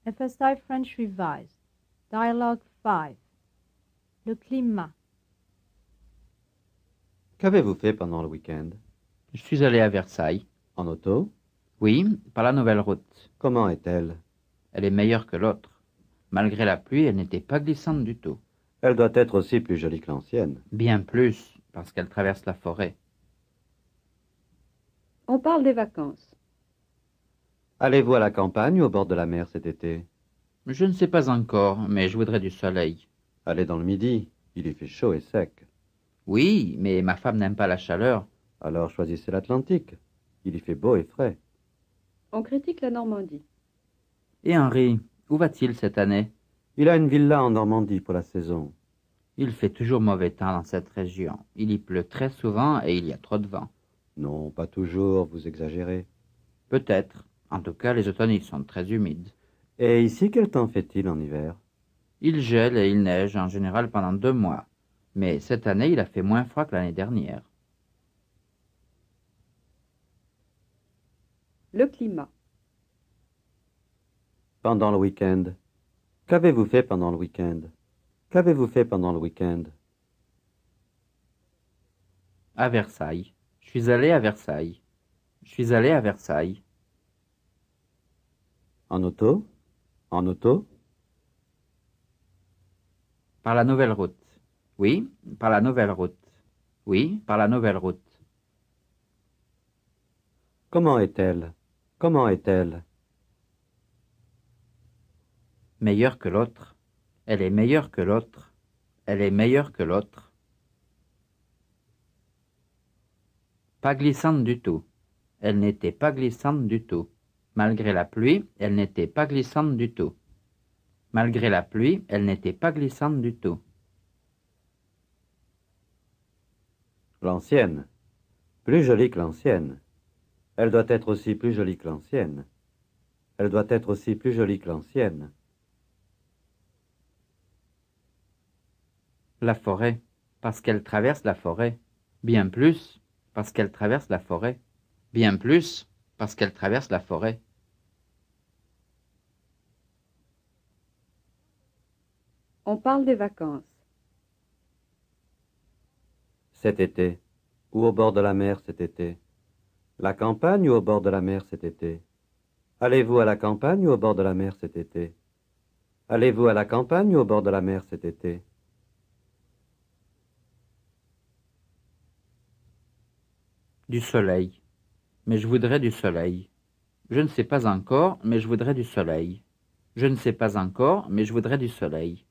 FSI French Revised. Dialogue 5. Le climat. Qu'avez-vous fait pendant le week-end? Je suis allé à Versailles. En auto? Oui, par la nouvelle route. Comment est-elle? Elle est meilleure que l'autre. Malgré la pluie, elle n'était pas glissante du tout. Elle doit être aussi plus jolie que l'ancienne. Bien plus, parce qu'elle traverse la forêt. On parle des vacances. Allez-vous à la campagne ou au bord de la mer cet été? Je ne sais pas encore, mais je voudrais du soleil. Allez dans le Midi, il y fait chaud et sec. Oui, mais ma femme n'aime pas la chaleur. Alors choisissez l'Atlantique, il y fait beau et frais. On critique la Normandie. Et Henri, où va-t-il cette année? Il a une villa en Normandie pour la saison. Il fait toujours mauvais temps dans cette région. Il y pleut très souvent et il y a trop de vent. Non, pas toujours, vous exagérez. Peut-être. En tout cas, les automnes y sont très humides. Et ici, quel temps fait-il en hiver? Il gèle et il neige en général pendant 2 mois. Mais cette année, il a fait moins froid que l'année dernière. Le climat. Pendant le week-end. Qu'avez-vous fait pendant le week-end? Qu'avez-vous fait pendant le week-end? À Versailles. Je suis allé à Versailles. Je suis allé à Versailles. En auto? En auto? Par la nouvelle route. Oui, par la nouvelle route. Oui, par la nouvelle route. Comment est-elle? Comment est-elle? Meilleure que l'autre. Elle est meilleure que l'autre. Elle est meilleure que l'autre. Pas glissante du tout. Elle n'était pas glissante du tout. Malgré la pluie, elle n'était pas glissante du tout. Malgré la pluie, elle n'était pas glissante du tout. L'ancienne. Plus jolie que l'ancienne. Elle doit être aussi plus jolie que l'ancienne. Elle doit être aussi plus jolie que l'ancienne. La forêt, parce qu'elle traverse la forêt. Bien plus, parce qu'elle traverse la forêt. Bien plus, parce qu'elle traverse la forêt. On parle des vacances. Cet été. Ou au bord de la mer cet été. La campagne ou au bord de la mer cet été? Allez-vous à la campagne ou au bord de la mer cet été? Allez-vous à la campagne ou au bord de la mer cet été? Du soleil. Mais je voudrais du soleil. Je ne sais pas encore, mais je voudrais du soleil. Je ne sais pas encore, mais je voudrais du soleil.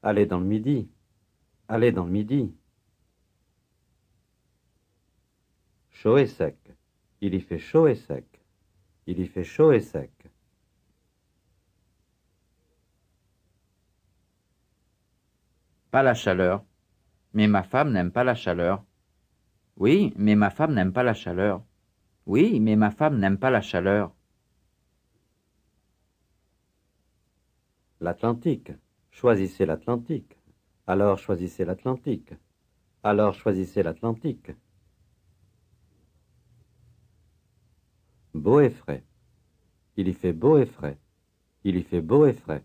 Allez dans le Midi. Allez dans le Midi. Chaud et sec. Il y fait chaud et sec. Il y fait chaud et sec. Pas la chaleur. Mais ma femme n'aime pas la chaleur. Oui, mais ma femme n'aime pas la chaleur. Oui, mais ma femme n'aime pas la chaleur. L'Atlantique. Choisissez l'Atlantique. Alors choisissez l'Atlantique. Alors choisissez l'Atlantique. Beau et frais. Il y fait beau et frais. Il y fait beau et frais.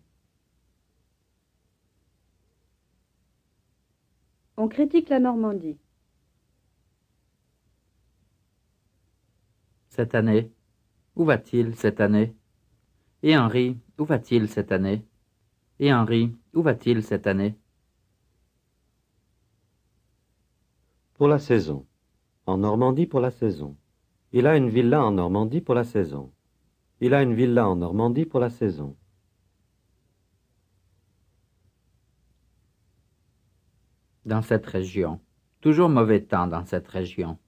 On critique la Normandie. Cette année. Où va-t-il cette année? Et Henri, où va-t-il cette année? Et Henri, où va-t-il cette année? Pour la saison. En Normandie pour la saison. Il a une villa en Normandie pour la saison. Il a une villa en Normandie pour la saison. Dans cette région. Toujours mauvais temps dans cette région.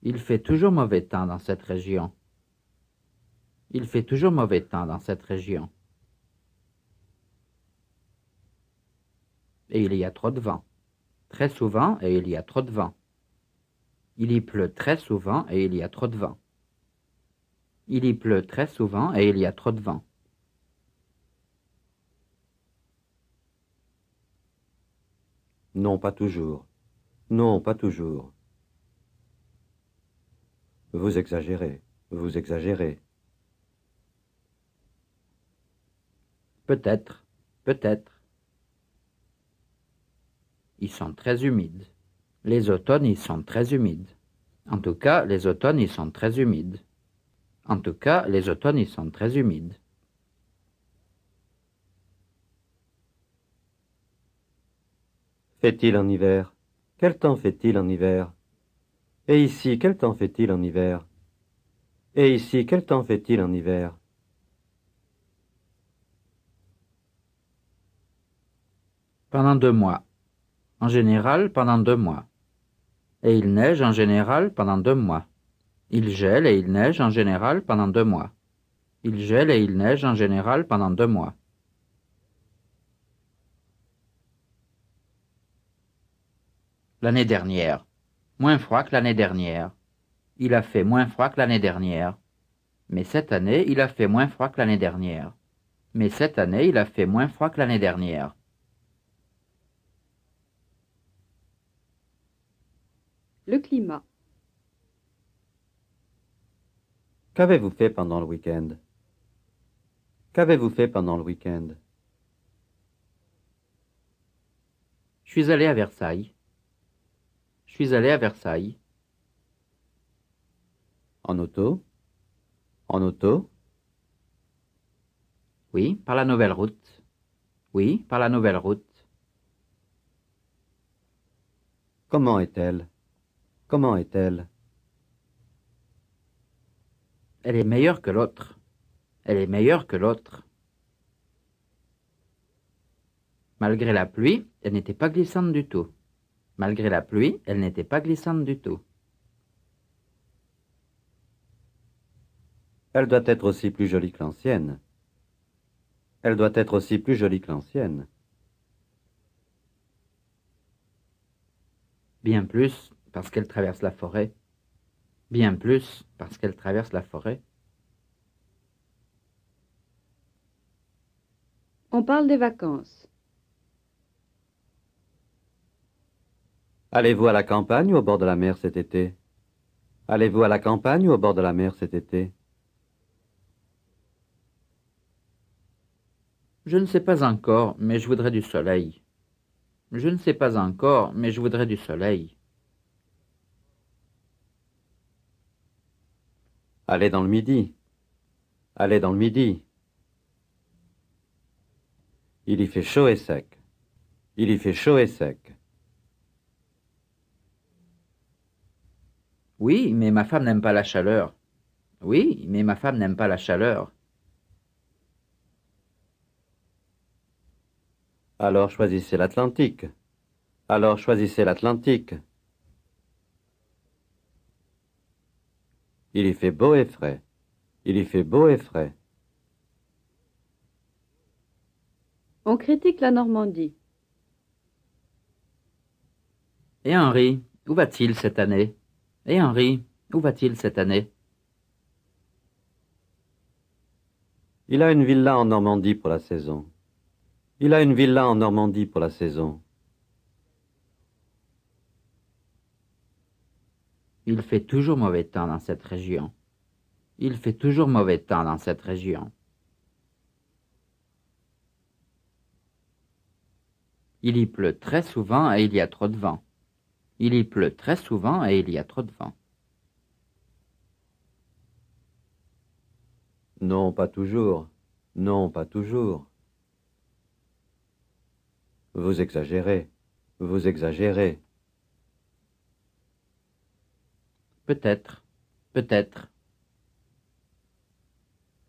Il fait toujours mauvais temps dans cette région. Il fait toujours mauvais temps dans cette région. Et il y a trop de vent. Très souvent et il y a trop de vent. Il y pleut très souvent et il y a trop de vent. Il y pleut très souvent et il y a trop de vent. Non, pas toujours. Non, pas toujours. Vous exagérez. Vous exagérez. Peut-être, peut-être. Ils sont très humides. Les automnes, ils sont très humides. En tout cas, les automnes, ils sont très humides. En tout cas, les automnes, ils sont très humides. Fait-il en hiver? Quel temps fait-il en hiver? Et ici, quel temps fait-il en hiver? Et ici, quel temps fait-il en hiver? Pendant 2 mois. En général, pendant 2 mois. Et il neige en général pendant 2 mois. Il gèle et il neige en général pendant 2 mois. Il gèle et il neige en général pendant 2 mois. L'année dernière. Moins froid que l'année dernière. Il a fait moins froid que l'année dernière. Mais cette année, il a fait moins froid que l'année dernière. Mais cette année, il a fait moins froid que l'année dernière. Le climat. Qu'avez-vous fait pendant le week-end? Qu'avez-vous fait pendant le week-end? Je suis allé à Versailles. Je suis allé à Versailles. En auto? En auto? Oui, par la nouvelle route. Oui, par la nouvelle route. Comment est-elle? Comment est-elle? Elle est meilleure que l'autre. Elle est meilleure que l'autre. Malgré la pluie, elle n'était pas glissante du tout. Malgré la pluie, elle n'était pas glissante du tout. Elle doit être aussi plus jolie que l'ancienne. Elle doit être aussi plus jolie que l'ancienne. Bien plus, parce qu'elle traverse la forêt. Bien plus, parce qu'elle traverse la forêt. On parle des vacances. Allez-vous à la campagne ou au bord de la mer cet été? Allez-vous à la campagne ou au bord de la mer cet été? Je ne sais pas encore, mais je voudrais du soleil. Je ne sais pas encore, mais je voudrais du soleil. Allez dans le midi. Allez dans le midi. Il y fait chaud et sec. Il y fait chaud et sec. Oui, mais ma femme n'aime pas la chaleur. Oui, mais ma femme n'aime pas la chaleur. Alors choisissez l'Atlantique. Alors choisissez l'Atlantique. Il y fait beau et frais. Il y fait beau et frais. On critique la Normandie. Et Henri, où va-t-il cette année? Et Henri, où va-t-il cette année? Il a une villa en Normandie pour la saison. Il a une villa en Normandie pour la saison. Il fait toujours mauvais temps dans cette région. Il fait toujours mauvais temps dans cette région. Il y pleut très souvent et il y a trop de vent. Il y pleut très souvent et il y a trop de vent. Non, pas toujours. Non, pas toujours. Vous exagérez. Vous exagérez. Peut-être, peut-être.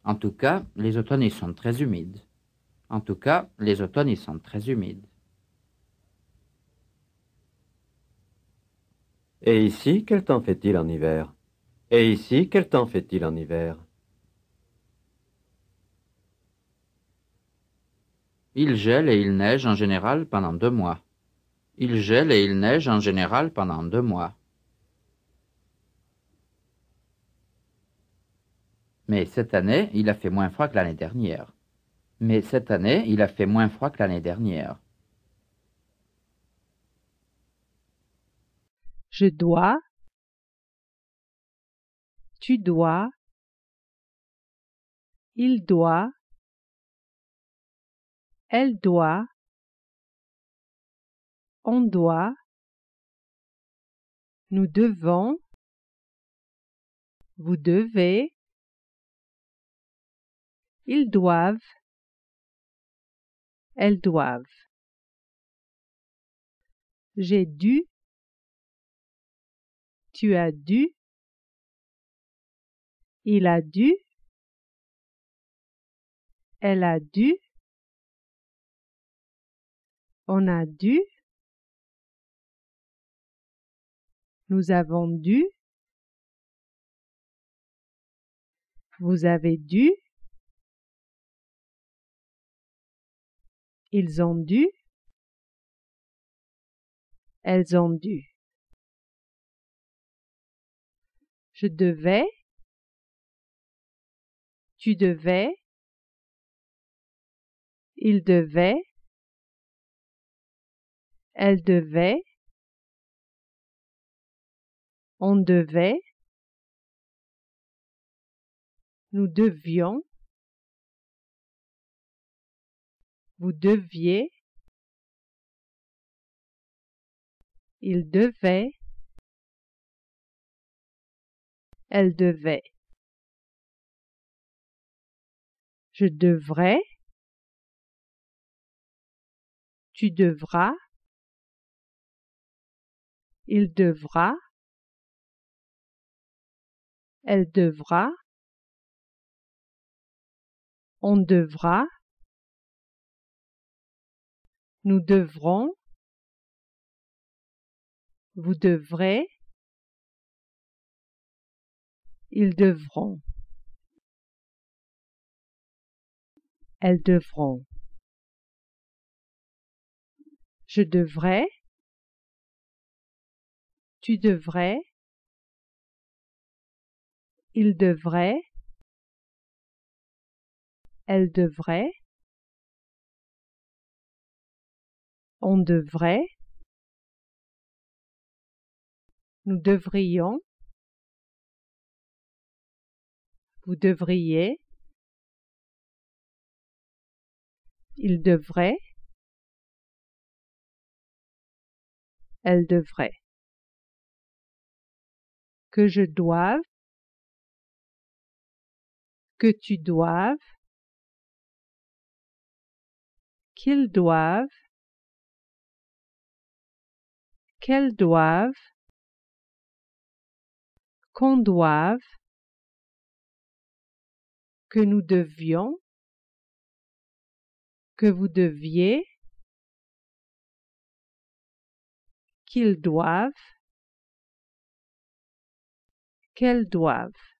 En tout cas, les automnes y sont très humides. En tout cas, les automnes y sont très humides. Et ici, quel temps fait-il en hiver? Et ici, quel temps fait-il en hiver? Il gèle et il neige en général pendant 2 mois. Il gèle et il neige en général pendant 2 mois. Mais cette année, il a fait moins froid que l'année dernière. Mais cette année, il a fait moins froid que l'année dernière. Je dois, tu dois, il doit, elle doit, on doit, nous devons, vous devez, ils doivent, elles doivent. J'ai dû, tu as dû, il a dû, elle a dû, on a dû, nous avons dû, vous avez dû, ils ont dû, elles ont dû. Je devais, tu devais, il devait, elle devait, on devait, nous devions, vous deviez, il devait, elle devait. Je devrais, tu devras, il devra, elle devra, on devra, nous devrons, vous devrez, ils devront, elles devront. Je devrais, tu devrais, il devrait, elle devrait, on devrait, nous devrions, vous devriez, il devrait, elle devrait. Que je doive, que tu doives, qu'ils doivent, qu'elles doivent, qu'on doive, que nous devions, que vous deviez, qu'ils doivent, qu'elles doivent.